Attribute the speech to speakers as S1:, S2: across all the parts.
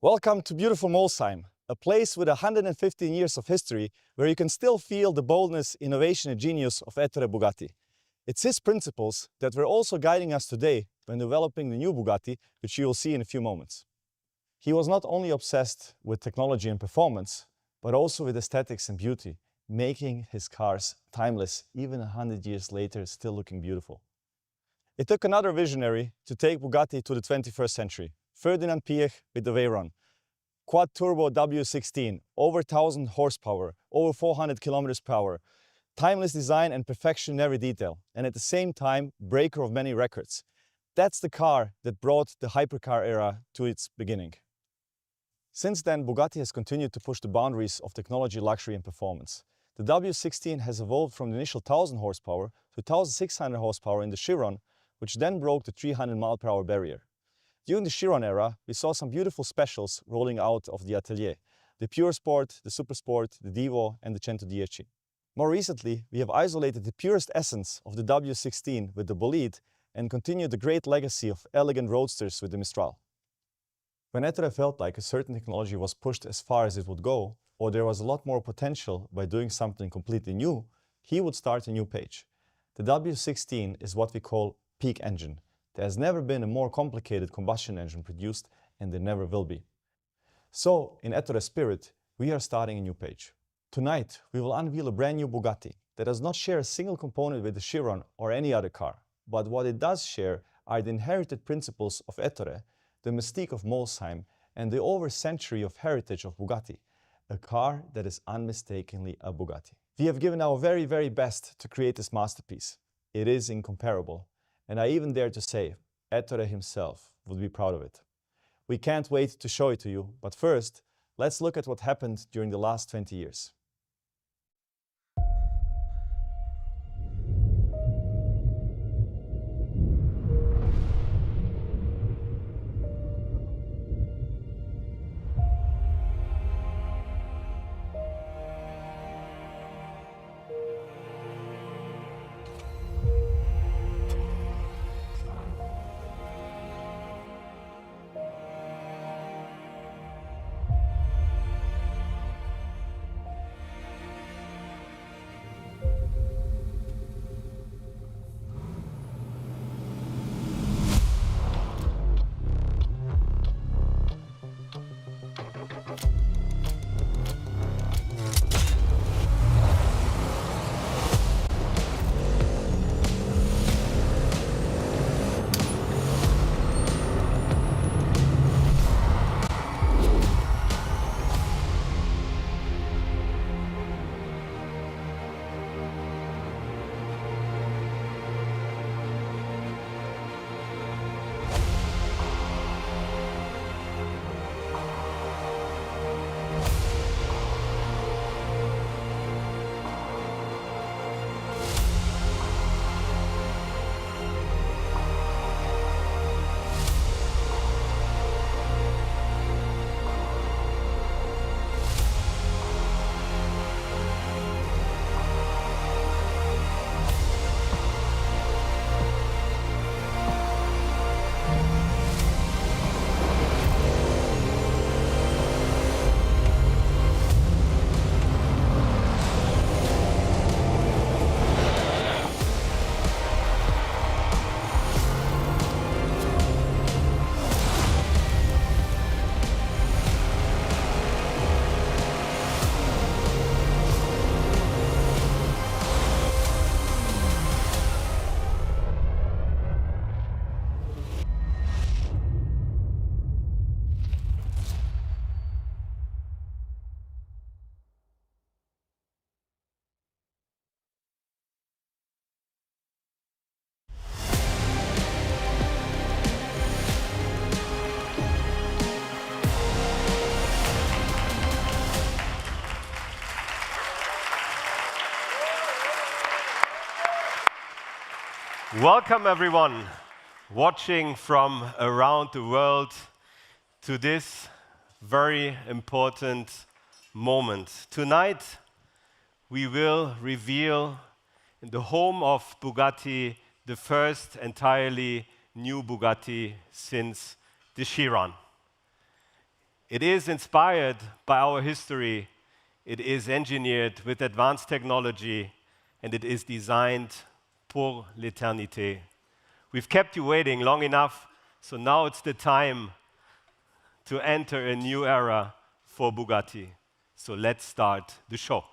S1: Welcome to beautiful Molsheim, a place with 115 years of history where you can still feel the boldness, innovation and genius of Ettore Bugatti. It's his principles that were also guiding us today when developing the new Bugatti, which you will see in a few moments. He was not only obsessed with technology and performance, but also with aesthetics and beauty, making his cars timeless, even 100 years later, still looking beautiful. It took another visionary to take Bugatti to the 21st century, Ferdinand Piëch with the Veyron. Quad-turbo W16, over 1000 horsepower, over 400 kilometers per hour, timeless design and perfection in every detail, and at the same time, breaker of many records. That's the car that brought the hypercar era to its beginning. Since then, Bugatti has continued to push the boundaries of technology, luxury and performance. The W16 has evolved from the initial 1000 horsepower to 1600 horsepower in the Chiron, which then broke the 300 mile/hour barrier. During the Chiron era, we saw some beautiful specials rolling out of the Atelier: the Pure Sport, the Super Sport, the Divo and the 110. More recently, we have isolated the purest essence of the W16 with the Bolide and continued the great legacy of elegant roadsters with the Mistral. When Ettore felt like a certain technology was pushed as far as it would go, or there was a lot more potential by doing something completely new, he would start a new page. The W16 is what we call peak engine. There has never been a more complicated combustion engine produced, and there never will be. So, in Ettore's spirit, we are starting a new page. Tonight, we will unveil a brand new Bugatti that does not share a single component with the Chiron or any other car, but what it does share are the inherited principles of Ettore, the mystique of Molsheim, and the over century of heritage of Bugatti, a car that is unmistakably a Bugatti. We have given our very, very best to create this masterpiece. It is incomparable. And I even dare to say, Ettore himself would be proud of it. We can't wait to show it to you, but first, let's look at what happened during the last 20 years.
S2: Welcome everyone watching from around the world to this very important moment. Tonight we will reveal in the home of Bugatti the first entirely new Bugatti since the Chiron. It is inspired by our history, it is engineered with advanced technology, and it is designed pour l'éternité. We've kept you waiting long enough, so now it's the time to enter a new era for Bugatti. So let's start the show.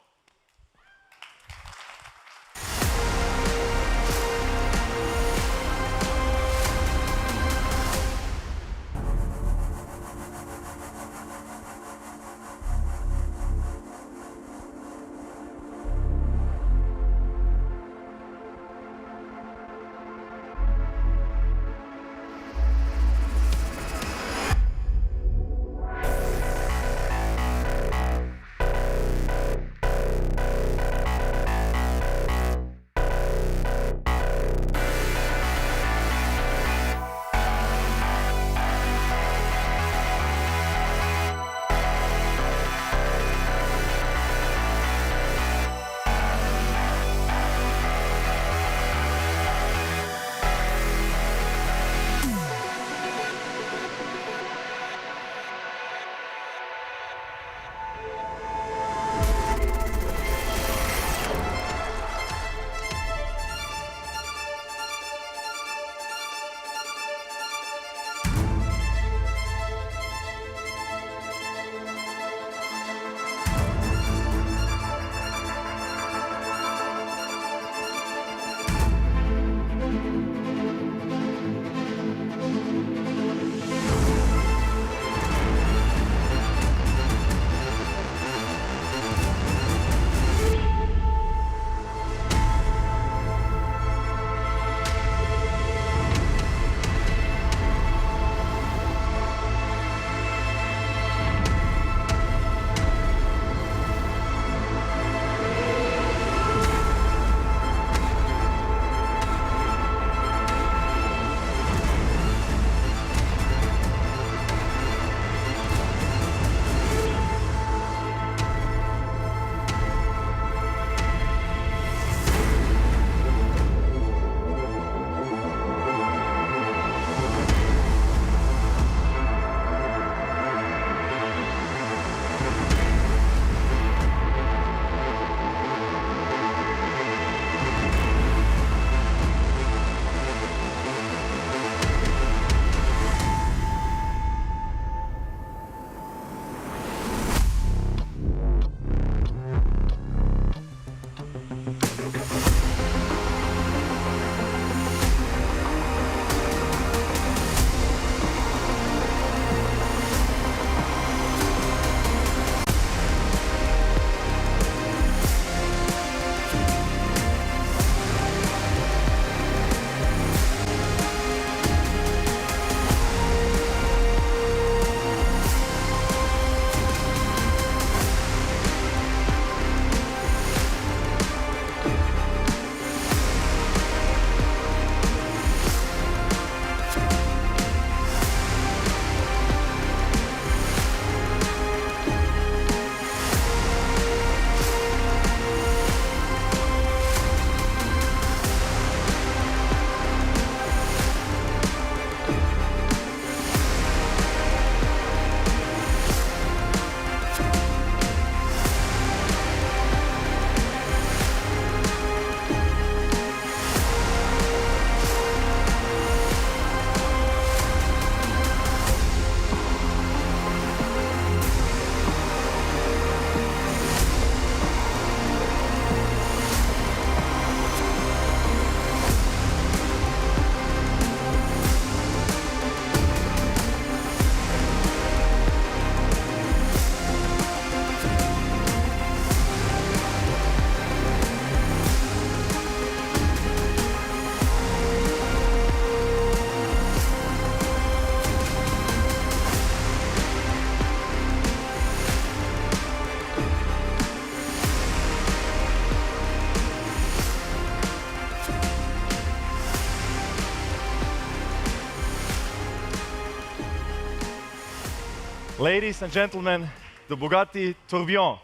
S1: Ladies and gentlemen, the Bugatti Tourbillon.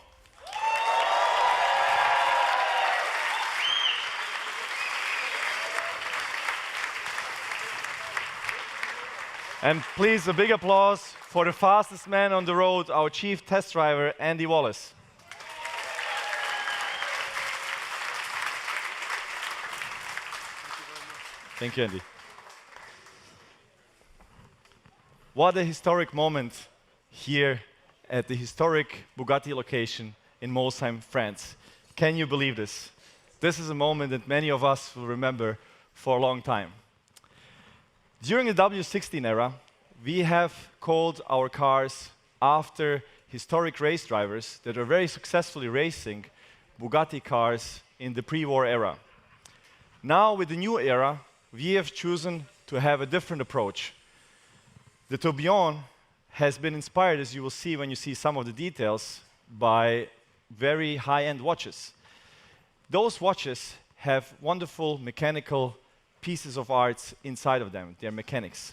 S1: And please, a big applause for the fastest man on the road, our chief test driver, Andy Wallace. Thank you, Andy. What a historic moment here at the historic Bugatti location in Molsheim, France. Can you believe this? This is a moment that many of us will remember for a long time. During the W16 era, we have called our cars after historic race drivers that are very successfully racing Bugatti cars in the pre-war era. Now, with the new era, we have chosen to have a different approach. The Tourbillon has been inspired, as you will see when you see some of the details, by very high-end watches. Those watches have wonderful mechanical pieces of art inside of them. They're mechanics.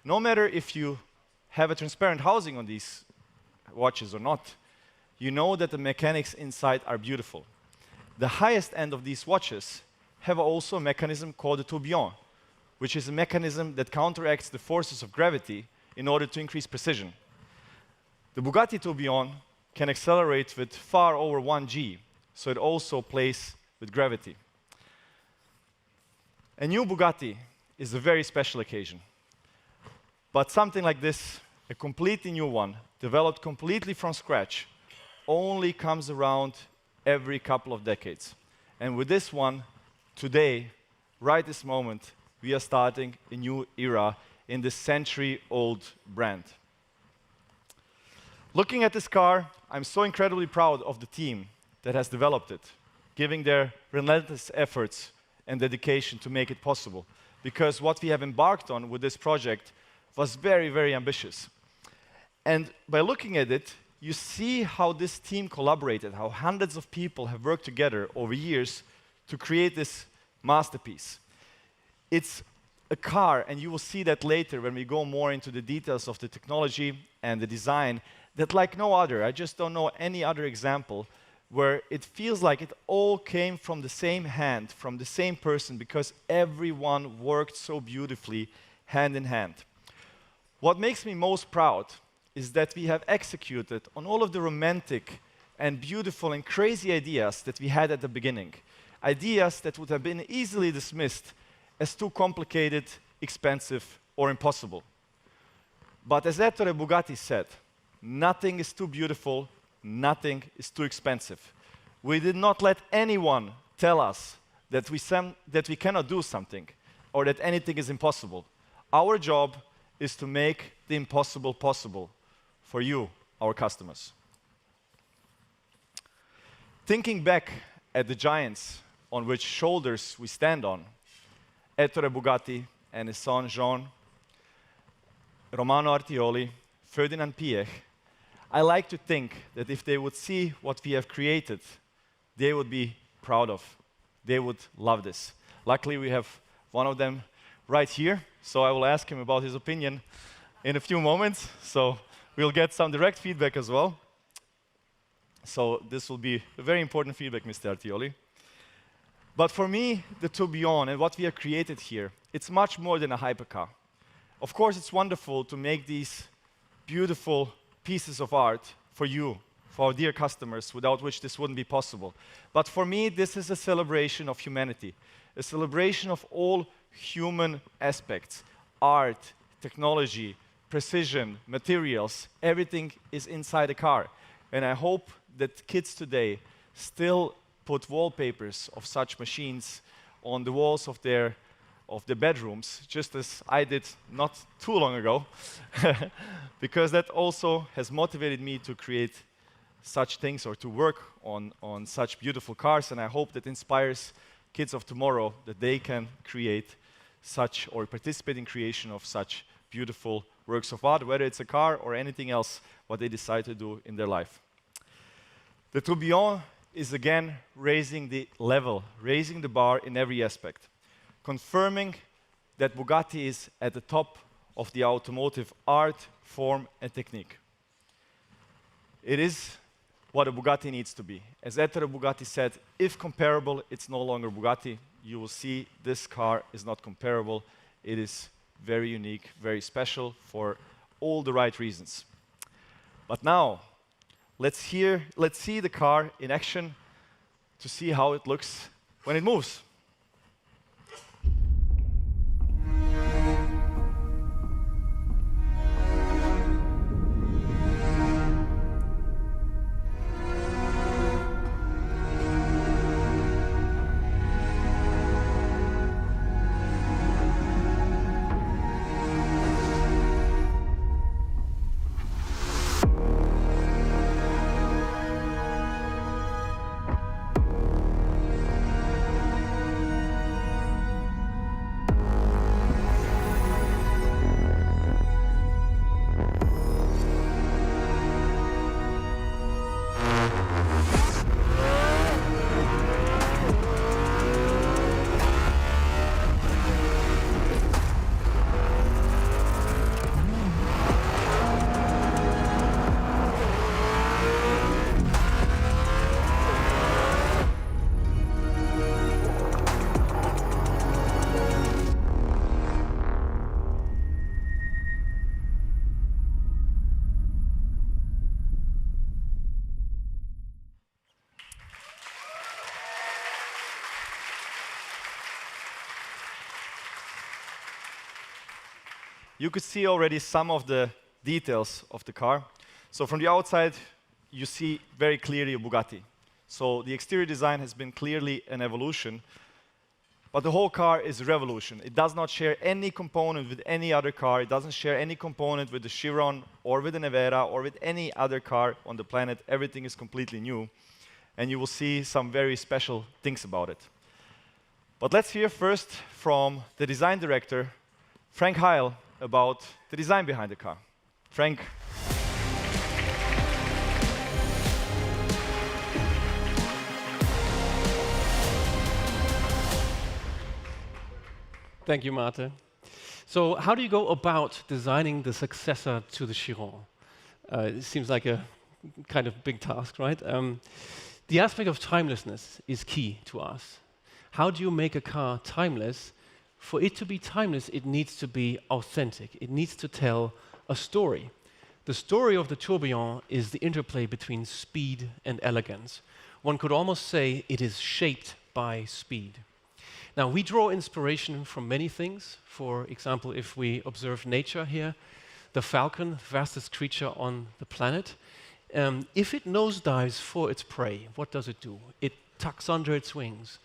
S1: No matter if you have a transparent housing on these watches or not, you know that the mechanics inside are beautiful. The highest end of these watches have also a mechanism called the tourbillon, which is a mechanism that counteracts the forces of gravity in order to increase precision. The Bugatti tourbillon can accelerate with far over 1 G, so it also plays with gravity. A new Bugatti is a very special occasion. But something like this, a completely new one, developed completely from scratch, only comes around every couple of decades. And with this one, today, right this moment, we are starting a new era in this century-old brand. Looking at this car, I'm so incredibly proud of the team that has developed it, giving their relentless efforts and dedication to make it possible. Because what we have embarked on with this project was very, very ambitious. And by looking at it, you see how this team collaborated, how hundreds of people have worked together over years to create this masterpiece. It's a car, and you will see that later when we go more into the details of the technology and the design, that like no other, I just don't know any other example where it feels like it all came from the same hand, from the same person, because everyone worked so beautifully hand in hand. What makes me most proud is that we have executed on all of the romantic and beautiful and crazy ideas that we had at the beginning. Ideas that would have been easily dismissed as too complicated, expensive, or impossible. But as Ettore Bugatti said, nothing is too beautiful, nothing is too expensive. We did not let anyone tell us that we cannot do something or that anything is impossible. Our job is to make the impossible possible for you, our customers. Thinking back at the giants on which shoulders we stand on, Ettore Bugatti and his son Jean, Romano Artioli, Ferdinand Piech, I like to think that if they would see what we have created, they would be proud of. They would love this. Luckily, we have one of them right here, so I will ask him about his opinion in a few moments. So we'll get some direct feedback as well. So this will be a very important feedback, Mr. Artioli. But for me, the tourbillon and what we have created here, it's much more than a hypercar. Of course, it's wonderful to make these beautiful pieces of art for you, for our dear customers, without which this wouldn't be possible. But for me, this is a celebration of humanity, a celebration of all human aspects, art, technology, precision, materials, everything is inside a car. And I hope that kids today still put wallpapers of such machines on the walls of their bedrooms, just as I did not too long ago, because that also has motivated me to create such things or to work on such beautiful cars, and I hope that inspires kids of tomorrow that they can create such or participate in creation of such beautiful works of art, whether it's a car or anything else what they decide to do in their life. The tourbillon is again raising the level, raising the bar in every aspect, confirming that Bugatti is at the top of the automotive art, form, and technique. it is what a Bugatti needs to be. As Ettore Bugatti said, if comparable, it's no longer Bugatti. You will see this car is not comparable. It is very unique, very special for all the right reasons. But now, let's see the car in action to see how it looks when it moves. You could see already some of the details of the car. So from the outside, you see very clearly a Bugatti. So the exterior design has been clearly an evolution, but the whole car is a revolution. It does not share any component with any other car. It doesn't share any component with the Chiron or with the Nevera or with any other car on the planet. Everything is completely new, and you will see some very special things about it. But let's hear first from the design director, Frank Heil, about the design behind the car. Frank.
S3: Thank you, Mate. So how do you go about designing the successor to the Chiron? It seems like a kind of big task, right? The aspect of timelessness is key to us. How do you make a car timeless? For it to be timeless, it needs to be authentic. It needs to tell a story. The story of the tourbillon is the interplay between speed and elegance. One could almost say it is shaped by speed. Now, we draw inspiration from many things. For example, if we observe nature here, the falcon, fastest creature on the planet, if it nosedives for its prey, what does it do? It tucks under its wings.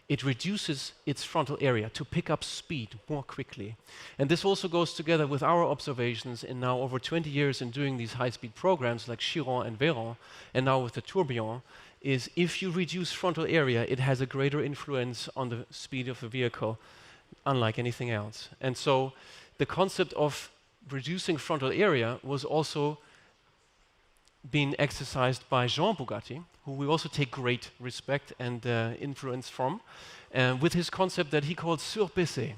S3: It reduces its frontal area to pick up speed more quickly. And this also goes together with our observations in now over 20 years in doing these high-speed programs like Chiron and Véran, and now with the tourbillon, is if you reduce frontal area, it has a greater influence on the speed of the vehicle, unlike anything else. And so the concept of reducing frontal area was also being exercised by Jean Bugatti, who we also take great respect and influence from, with his concept that he called surbaissé,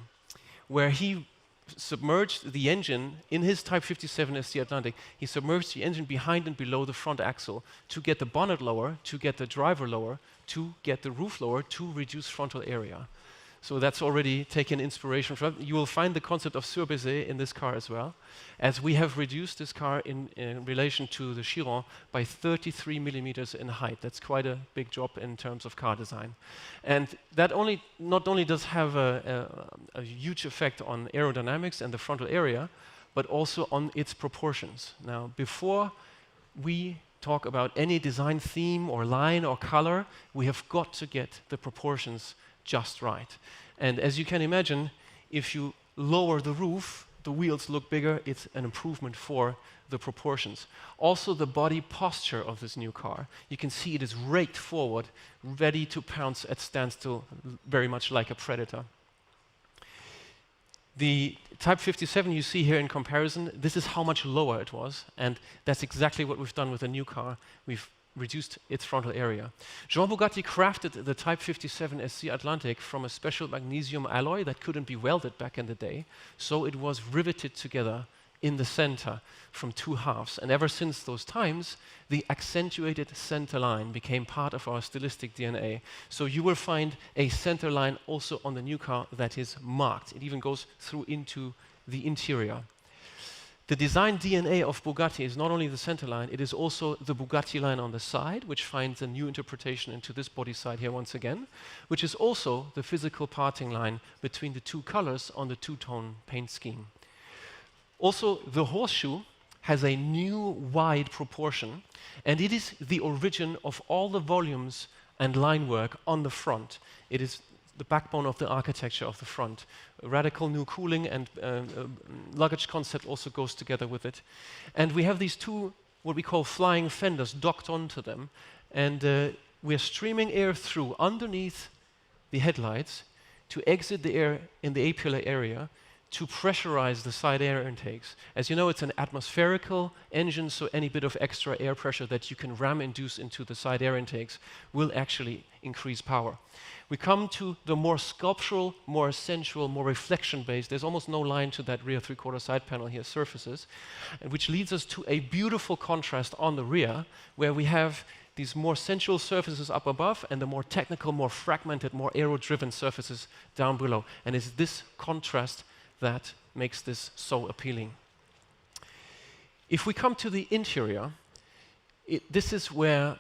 S3: where he submerged the engine in his Type 57 SC Atlantic. He submerged the engine behind and below the front axle to get the bonnet lower, to get the driver lower, to get the roof lower, to reduce frontal area. So that's already taken inspiration from. You will find the concept of surbaissé in this car as well, as we have reduced this car in relation to the Chiron by 33 millimeters in height. That's quite a big job in terms of car design. And that not only does have a huge effect on aerodynamics and the frontal area, but also on its proportions. Now, before we talk about any design theme or line or color, we have got to get the proportions just right. And as you can imagine, if you lower the roof, the wheels look bigger, it's an improvement for the proportions. Also, the body posture of this new car, you can see it is raked forward, ready to pounce at standstill, very much like a predator. The Type 57 you see here in comparison, this is how much lower it was, and that's exactly what we've done with the new car. We've reduced its frontal area. Jean Bugatti crafted the Type 57 SC Atlantic from a special magnesium alloy that couldn't be welded back in the day, so it was riveted together in the center from two halves. And ever since those times, the accentuated center line became part of our stylistic DNA. So you will find a center line also on the new car that is marked. It even goes through into the interior. The design DNA of Bugatti is not only the center line, it is also the Bugatti line on the side, which finds a new interpretation into this body side here once again, which is also the physical parting line between the two colors on the two-tone paint scheme. Also, the horseshoe has a new wide proportion, and it is the origin of all the volumes and line work on the front. It is the backbone of the architecture of the front. A radical new cooling and luggage concept also goes together with it. And we have these two, what we call flying fenders, docked onto them, and we're streaming air through underneath the headlights to exit the air in the A-pillar area to pressurize the side air intakes. As you know, it's an atmospherical engine, so any bit of extra air pressure that you can ram-induce into the side air intakes will actually increase power. We come to the more sculptural, more sensual, more reflection-based. There's almost no line to that rear three-quarter side panel here, surfaces, and which leads us to a beautiful contrast on the rear, where we have these more sensual surfaces up above and the more technical, more fragmented, more aero-driven surfaces down below. And it's this contrast that makes this so appealing. If we come to the interior, this is where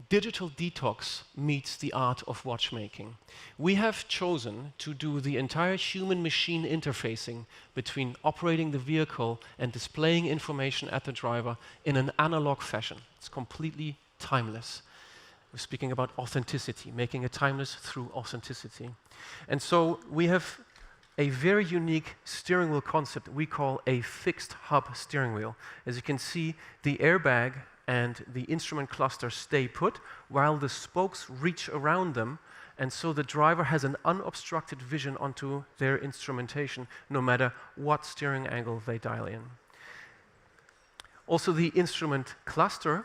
S3: digital detox meets the art of watchmaking. We have chosen to do the entire human-machine interfacing between operating the vehicle and displaying information at the driver in an analog fashion. It's completely timeless. We're speaking about authenticity, making it timeless through authenticity. And so we have a very unique steering wheel concept we call a fixed hub steering wheel. As you can see, the airbag and the instrument cluster stay put while the spokes reach around them, and so the driver has an unobstructed vision onto their instrumentation no matter what steering angle they dial in. Also, the instrument cluster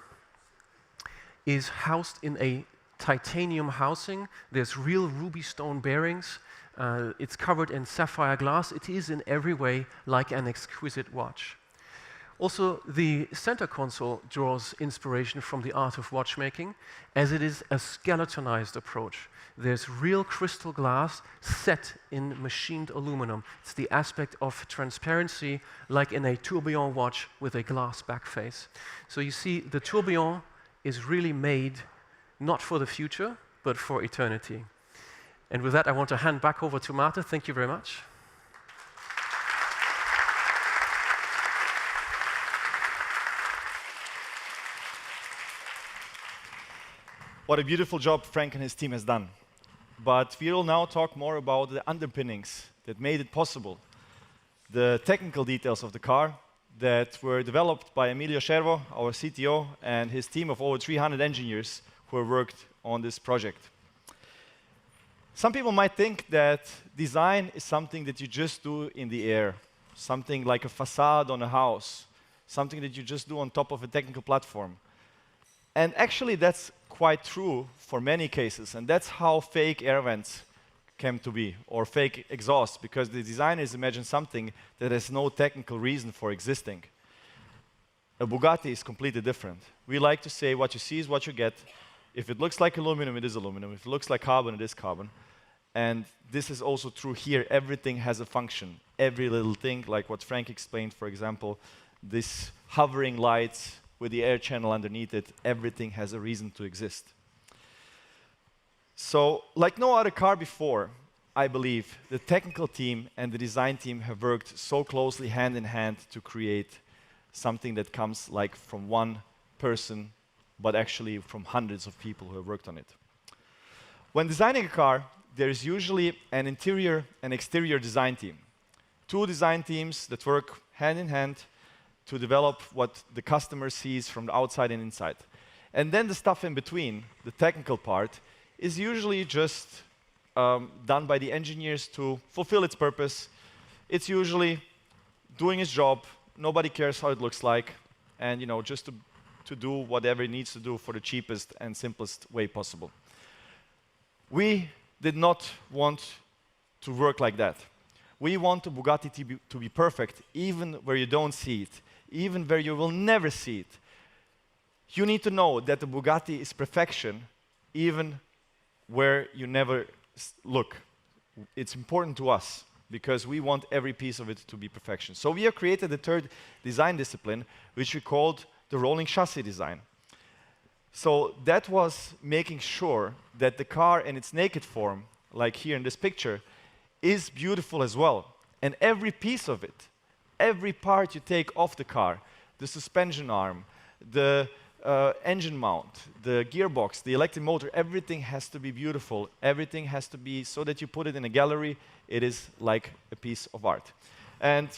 S3: is housed in a titanium housing. There's real ruby stone bearings. It's covered in sapphire glass. It is in every way like an exquisite watch. Also, the center console draws inspiration from the art of watchmaking, as it is a skeletonized approach. There's real crystal glass set in machined aluminum. It's the aspect of transparency, like in a tourbillon watch with a glass back face. So you see, the tourbillon is really made not for the future, but for eternity. And with that, I want to hand back over to Marta. Thank you very much.
S1: What a beautiful job Frank and his team has done. But we will now talk more about the underpinnings that made it possible. The technical details of the car that were developed by Emilio Scervo, our CTO, and his team of over 300 engineers who have worked on this project. Some people might think that design is something that you just do in the air, something like a facade on a house, something that you just do on top of a technical platform. And actually, that's quite true for many cases, and that's how fake air vents came to be, or fake exhaust, because the designers imagine something that has no technical reason for existing. A Bugatti is completely different. We like to say what you see is what you get. If it looks like aluminum, it is aluminum. If it looks like carbon, it is carbon. And this is also true here. Everything has a function. Every little thing, like what Frank explained, for example, this hovering lights with the air channel underneath it, everything has a reason to exist. So, like no other car before, I believe the technical team and the design team have worked so closely hand in hand to create something that comes like from one person, but actually from hundreds of people who have worked on it. When designing a car, there is usually an interior and exterior design team. Two design teams that work hand in hand to develop what the customer sees from the outside and inside. And then the stuff in between, the technical part, is usually just done by the engineers to fulfill its purpose. It's usually doing its job, nobody cares how it looks like, and just to do whatever it needs to do for the cheapest and simplest way possible. We did not want to work like that. We want the Bugatti to be perfect, even where you don't see it, even where you will never see it. You need to know that the Bugatti is perfection, even where you never look. It's important to us, because we want every piece of it to be perfection. So we have created a third design discipline, which we called the rolling chassis design. So that was making sure that the car in its naked form, like here in this picture, is beautiful as well. And every piece of it, every part you take off the car, the suspension arm, the engine mount, the gearbox, the electric motor, everything has to be beautiful. Everything has to be so that you put it in a gallery, it is like a piece of art. And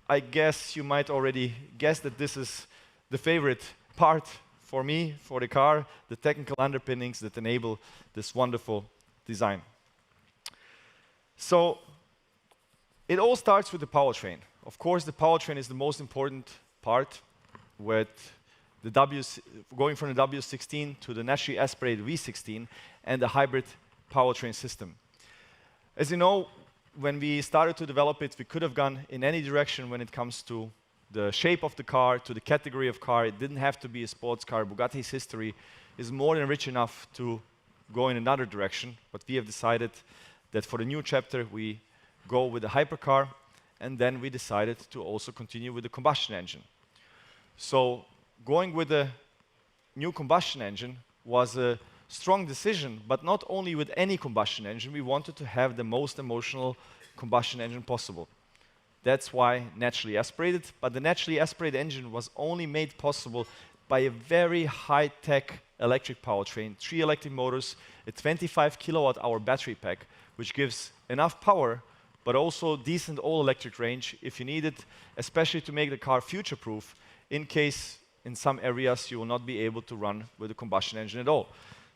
S1: I guess you might already guess that this is the favorite part for me, for the car, the technical underpinnings that enable this wonderful design. So it all starts with the powertrain. Of course, the powertrain is the most important part, with the going from the W16 to the naturally aspirated V16 and the hybrid powertrain system. As you know, when we started to develop it, we could have gone in any direction when it comes to the shape of the car, to the category of car. It didn't have to be a sports car. Bugatti's history is more than rich enough to go in another direction, but we have decided that for the new chapter we go with a hypercar, and then we decided to also continue with the combustion engine. So going with a new combustion engine was a strong decision, but not only with any combustion engine, we wanted to have the most emotional combustion engine possible. That's why naturally aspirated, but the naturally aspirated engine was only made possible by a very high-tech electric powertrain, 3 electric motors, a 25 kilowatt-hour battery pack, which gives enough power, but also decent all-electric range if you need it, especially to make the car future-proof in case in some areas you will not be able to run with a combustion engine at all.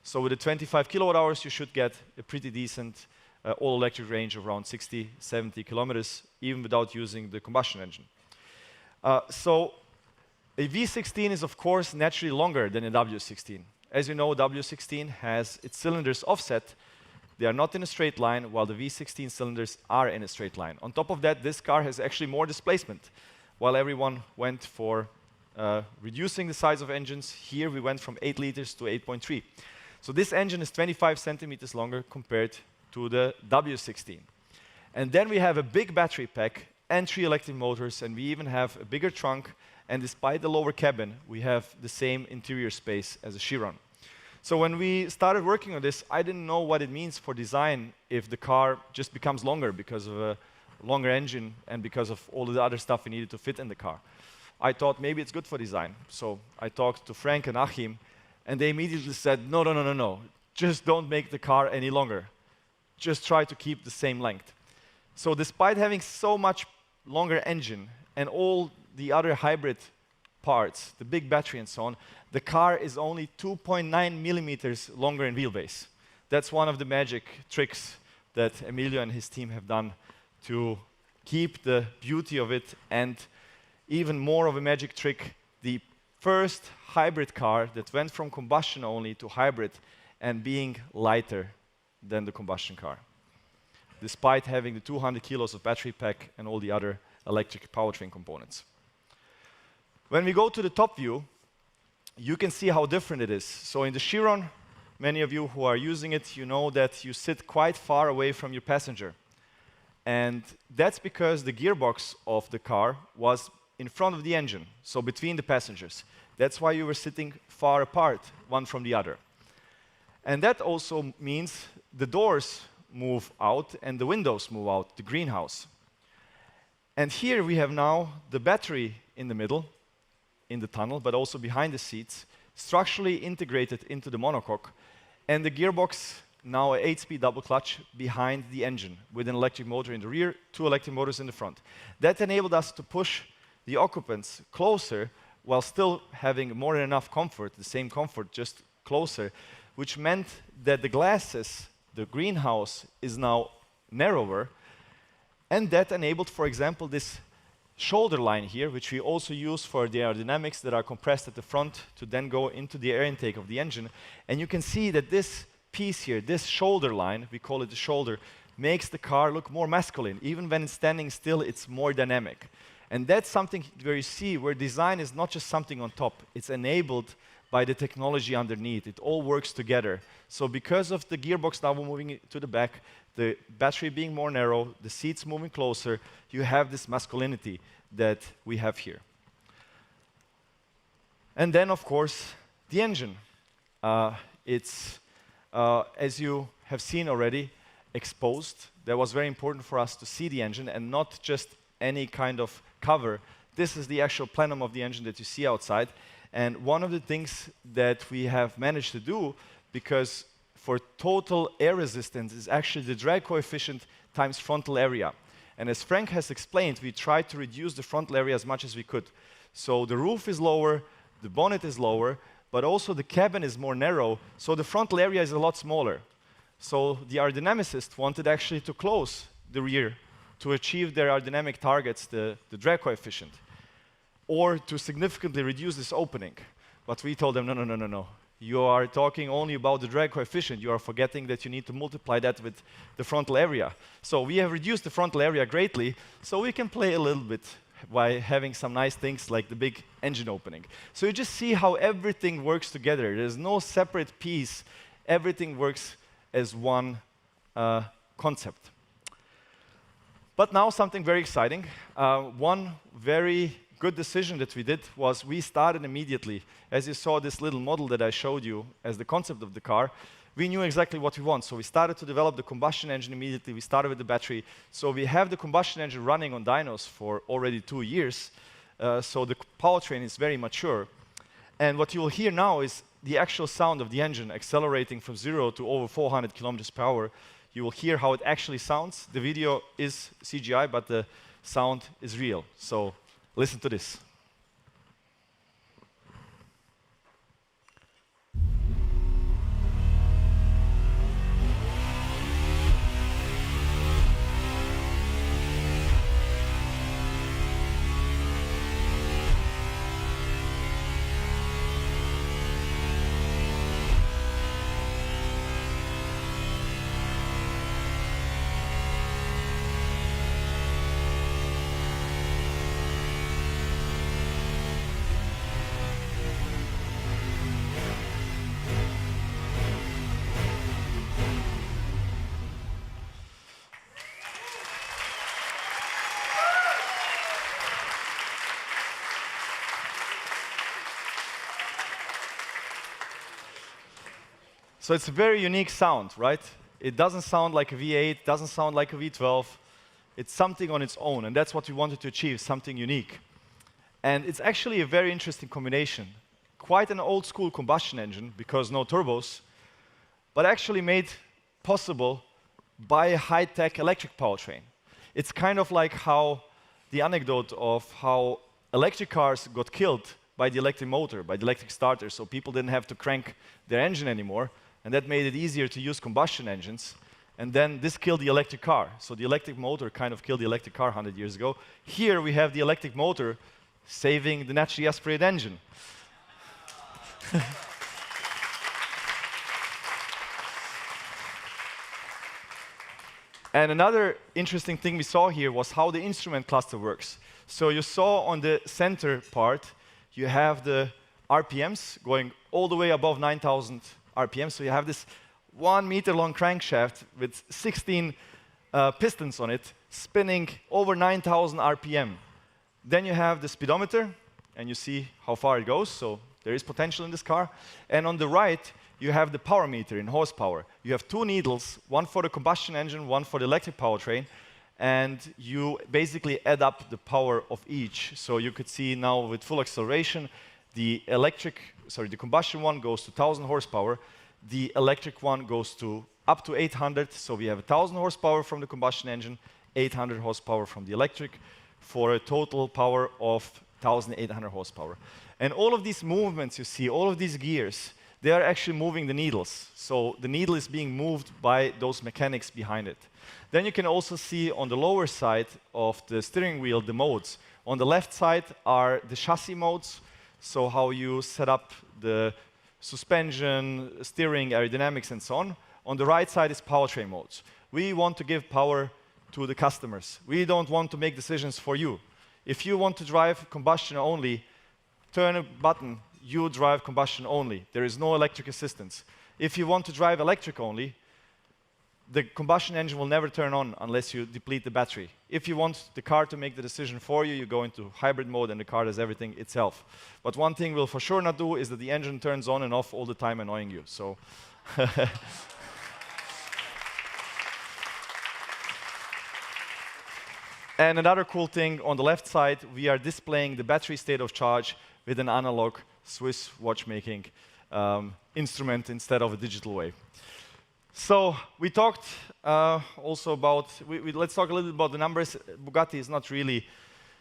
S1: So with the 25 kilowatt hours, you should get a pretty decent all-electric range of around 60, 70 kilometers, even without using the combustion engine. So a V16 is, of course, naturally longer than a W16. As you know, W16 has its cylinders offset. They are not in a straight line, while the V16 cylinders are in a straight line. On top of that, this car has actually more displacement. While everyone went for reducing the size of engines, here we went from 8 liters to 8.3. So this engine is 25 centimeters longer compared to the W16. And then we have a big battery pack and 3 electric motors, and we even have a bigger trunk, and despite the lower cabin, we have the same interior space as a Chiron. So when we started working on this, I didn't know what it means for design if the car just becomes longer because of a longer engine and because of all the other stuff we needed to fit in the car. I thought maybe it's good for design. So I talked to Frank and Achim, and they immediately said, no, just don't make the car any longer. Just try to keep the same length. So despite having so much longer engine and all the other hybrid parts, the big battery and so on, the car is only 2.9 millimeters longer in wheelbase. That's one of the magic tricks that Emilio and his team have done to keep the beauty of it, and even more of a magic trick, the first hybrid car that went from combustion only to hybrid and being lighter than the combustion car, despite having the 200 kilos of battery pack and all the other electric powertrain components. When we go to the top view, you can see how different it is. So in the Chiron, many of you who are using it, you know that you sit quite far away from your passenger. And that's because the gearbox of the car was in front of the engine, so between the passengers. That's why you were sitting far apart, one from the other. And that also means the doors move out and the windows move out, the greenhouse. And here we have now the battery in the middle, in the tunnel, but also behind the seats, structurally integrated into the monocoque, and the gearbox, now an 8-speed double clutch behind the engine, with an electric motor in the rear, 2 electric motors in the front. That enabled us to push the occupants closer while still having more than enough comfort, the same comfort, just closer, which meant that the glasses, the greenhouse, is now narrower, and that enabled, for example, this shoulder line here, which we also use for the aerodynamics that are compressed at the front to then go into the air intake of the engine. And you can see that this piece here, this shoulder line, we call it the shoulder,
S4: makes the car look more masculine. Even when it's standing still, it's more dynamic. And that's something where you see where design is not just something on top, it's enabled by the technology underneath. It all works together. So because of the gearbox now moving to the back, the battery being more narrow, the seats moving closer, you have this masculinity that we have here. And then, of course, the engine. It's, as you have seen already, exposed. That was very important for us to see the engine and not just any kind of cover. This is the actual plenum of the engine that you see outside. And one of the things that we have managed to do, because for total air resistance is actually the drag coefficient times frontal area. And as Frank has explained, we tried to reduce the frontal area as much as we could. So the roof is lower, the bonnet is lower, but also the cabin is more narrow, so the frontal area is a lot smaller. So the aerodynamicists wanted actually to close the rear to achieve their aerodynamic targets, the drag coefficient, or to significantly reduce this opening. But we told them, no, no, no, no, no. You are talking only about the drag coefficient. You are forgetting that you need to multiply that with the frontal area. So we have reduced the frontal area greatly, so we can play a little bit by having some nice things like the big engine opening. So you just see how everything works together. There's no separate piece. Everything works as one concept. But now something very exciting. One very good decision that we did was we started immediately. As you saw this little model that I showed you as the concept of the car, we knew exactly what we want. So we started to develop the combustion engine immediately. We started with the battery. So we have the combustion engine running on dynos for already 2 years. So the powertrain is very mature. And what you will hear now is the actual sound of the engine accelerating from 0 to over 400 kilometers per hour. You will hear how it actually sounds. The video is CGI, but the sound is real. So listen to this. So it's a very unique sound, right? It doesn't sound like a V8, doesn't sound like a V12. It's something on its own, and that's what we wanted to achieve, something unique. And it's actually a very interesting combination. Quite an old school combustion engine, because no turbos, but actually made possible by a high-tech electric powertrain. It's kind of like how the anecdote of how electric cars got killed by the electric motor, by the electric starter, so people didn't have to crank their engine anymore, and that made it easier to use combustion engines. And then this killed the electric car. So the electric motor kind of killed the electric car 100 years ago. Here we have the electric motor saving the naturally aspirated engine. And another interesting thing we saw here was how the instrument cluster works. So you saw on the center part, you have the RPMs going all the way above 9,000 RPM. So you have this 1 meter long crankshaft with 16 pistons on it, spinning over 9,000 RPM. Then you have the speedometer, and you see how far it goes. So there is potential in this car. And on the right, you have the power meter in horsepower. You have 2 needles, one for the combustion engine, one for the electric powertrain. And you basically add up the power of each. So you could see now with full acceleration, the combustion one goes to 1,000 horsepower. The electric one goes to up to 800. So we have 1,000 horsepower from the combustion engine, 800 horsepower from the electric, for a total power of 1,800 horsepower. And all of these movements you see, all of these gears, they are actually moving the needles. So the needle is being moved by those mechanics behind it. Then you can also see on the lower side of the steering wheel the modes. On the left side are the chassis modes, so how you set up the suspension, steering, aerodynamics, and so on. On the right side is powertrain modes. We want to give power to the customers. We don't want to make decisions for you. If you want to drive combustion only, turn a button, you drive combustion only. There is no electric assistance. If you want to drive electric only, the combustion engine will never turn on unless you deplete the battery. If you want the car to make the decision for you, you go into hybrid mode and the car does everything itself. But one thing we'll for sure not do is that the engine turns on and off all the time, annoying you. So. And another cool thing, on the left side, we are displaying the battery state of charge with an analog Swiss watchmaking instrument instead of a digital way. So we talked also about, let's talk a little bit about the numbers. Bugatti is not really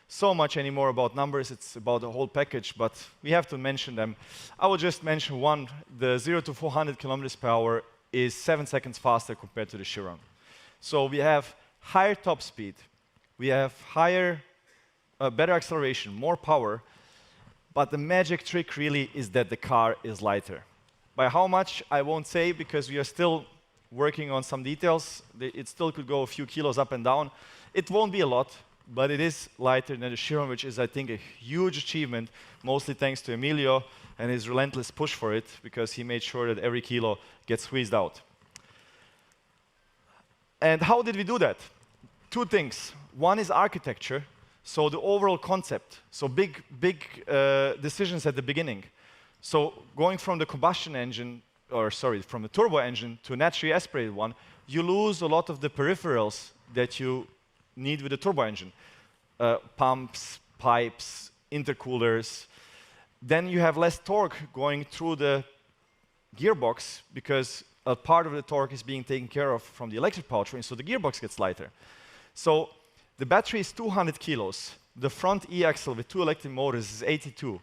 S4: so much anymore about numbers, it's about the whole package, but we have to mention them. I will just mention one. The 0 to 400 kilometers per hour is 7 seconds faster compared to the Chiron. So we have higher top speed, we have better acceleration, more power, but the magic trick really is that the car is lighter. By how much, I won't say, because we are still working on some details. It still could go a few kilos up and down. It won't be a lot, but it is lighter than the Chiron, which is, I think, a huge achievement, mostly thanks to Emilio and his relentless push for it, because he made sure that every kilo gets squeezed out. And how did we do that? Two things. One is architecture, so the overall concept. So big decisions at the beginning. So going from the combustion engine, from the turbo engine to a naturally aspirated one, you lose a lot of the peripherals that you need with a turbo engine. Pumps, pipes, intercoolers. Then you have less torque going through the gearbox because a part of the torque is being taken care of from the electric powertrain, so the gearbox gets lighter. So the battery is 200 kilos. The front e-axle with 2 electric motors is 82.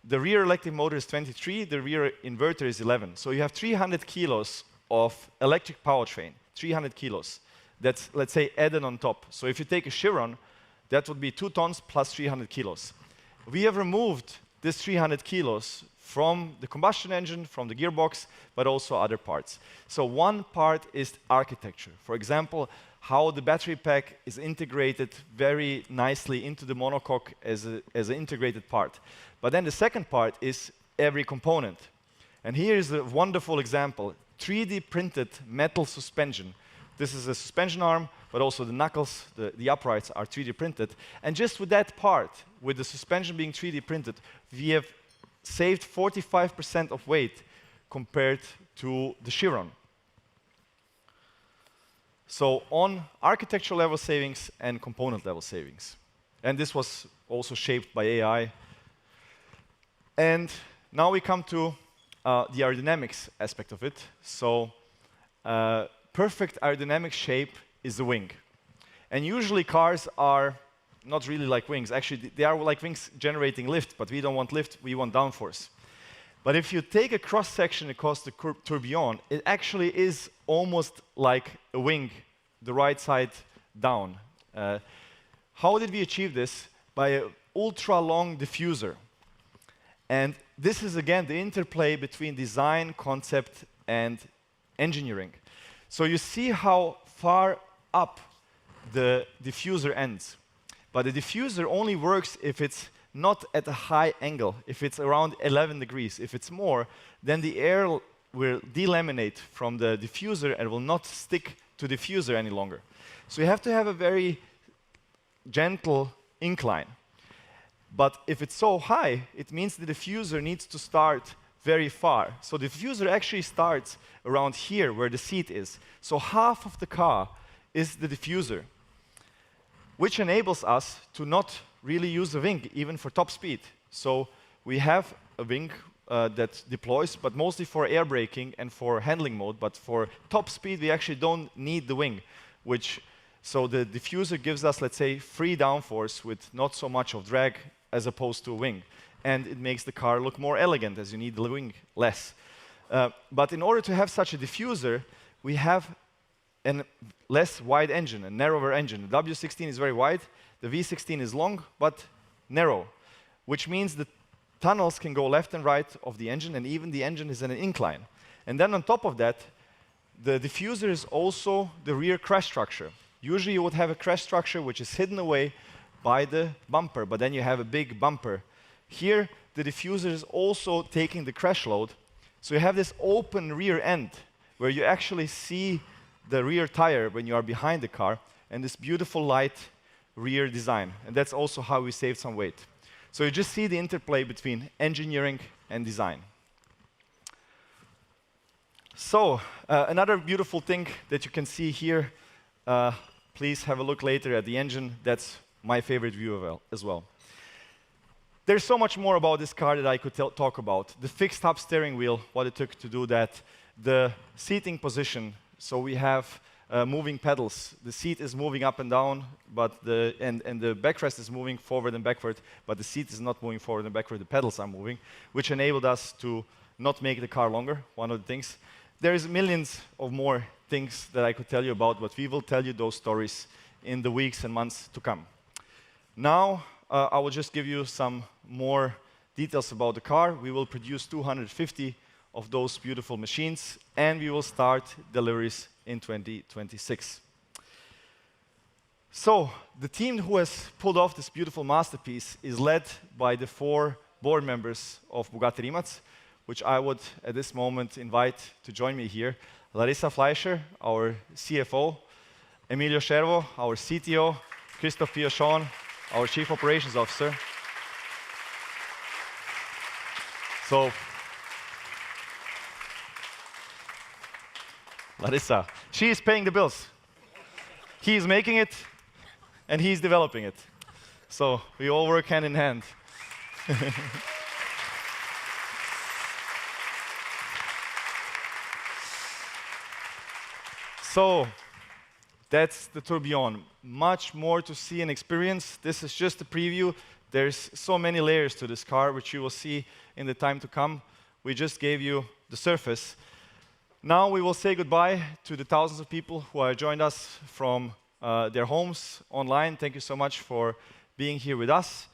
S4: The rear electric motor is 23, the rear inverter is 11. So you have 300 kilos of electric powertrain, 300 kilos. That's, let's say, added on top. So if you take a Chiron, that would be 2 tons plus 300 kilos. We have removed this 300 kilos from the combustion engine, from the gearbox, but also other parts. So one part is architecture. For example, how the battery pack is integrated very nicely into the monocoque as an integrated part. But then the second part is every component. And here is a wonderful example, 3D printed metal suspension. This is a suspension arm, but also the knuckles, the uprights are 3D printed. And just with that part, with the suspension being 3D printed, we have saved 45% of weight compared to the Chiron. So on architecture level savings and component level savings. And this was also shaped by AI. And now we come to the aerodynamics aspect of it. So perfect aerodynamic shape is the wing. And usually cars are not really like wings. Actually, they are like wings generating lift, but we don't want lift, we want downforce. But if you take a cross-section across the tourbillon, it actually is almost like a wing, the right side down. How did we achieve this? By an ultra-long diffuser. And this is, again, the interplay between design, concept, and engineering. So you see how far up the diffuser ends. But the diffuser only works if it's not at a high angle, if it's around 11 degrees. If it's more, then the air will delaminate from the diffuser and will not stick to the diffuser any longer. So you have to have a very gentle incline. But if it's so high, it means the diffuser needs to start very far. So the diffuser actually starts around here, where the seat is. So half of the car is the diffuser, which enables us to not really use a wing, even for top speed. So we have a wing that deploys, but mostly for air braking and for handling mode. But for top speed, we actually don't need the wing, so the diffuser gives us, let's say, free downforce with not so much of drag as opposed to a wing. And it makes the car look more elegant, as you need the wing less. But in order to have such a diffuser, we have a less wide engine, a narrower engine. The W16 is very wide, the V16 is long, but narrow, which means the tunnels can go left and right of the engine, and even the engine is in an incline. And then on top of that, The diffuser is also the rear crash structure. Usually you would have a crash structure which is hidden away by the bumper, but then you have a big bumper. Here, the diffuser is also taking the crash load, so you have this open rear end where you actually see the rear tire when you are behind the car, and this beautiful light rear design. And that's also how we save some weight. So you just see the interplay between engineering and design. So, another beautiful thing that you can see here, please have a look later at the engine. That's my favorite view as well. There's so much more about this car that I could talk about. The fixed top steering wheel, what it took to do that. The seating position, so we have moving pedals. The seat is moving up and down, but the backrest is moving forward and backward, but the seat is not moving forward and backward. The pedals are moving, which enabled us to not make the car longer, one of the things. There is millions of more things that I could tell you about, but we will tell you those stories in the weeks and months to come. Now, I will just give you some more details about the car. We will produce 250 of those beautiful machines, and we will start deliveries in 2026. So, the team who has pulled off this beautiful masterpiece is led by the 4 board members of Bugatti Rimac, which I would, at this moment, invite to join me here. Larissa Fleischer, our CFO, Emilio Scervo, our CTO, Christophe Piochon, our Chief Operations Officer. So, Larissa, she is paying the bills. He is making it, and he's developing it. So, we all work hand in hand. So, that's the tourbillon. Much more to see and experience. This is just a preview. There's so many layers to this car, which you will see in the time to come. We just gave you the surface. Now we will say goodbye to the thousands of people who have joined us from their homes online. Thank you so much for being here with us.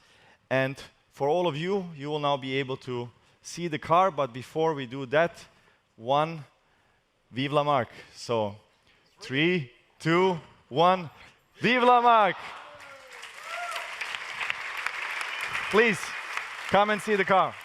S4: And for all of you, you will now be able to see the car. But before we do that, one, vive la marque. So, 3, 2, 1, vive la marque! Please, come and see the car.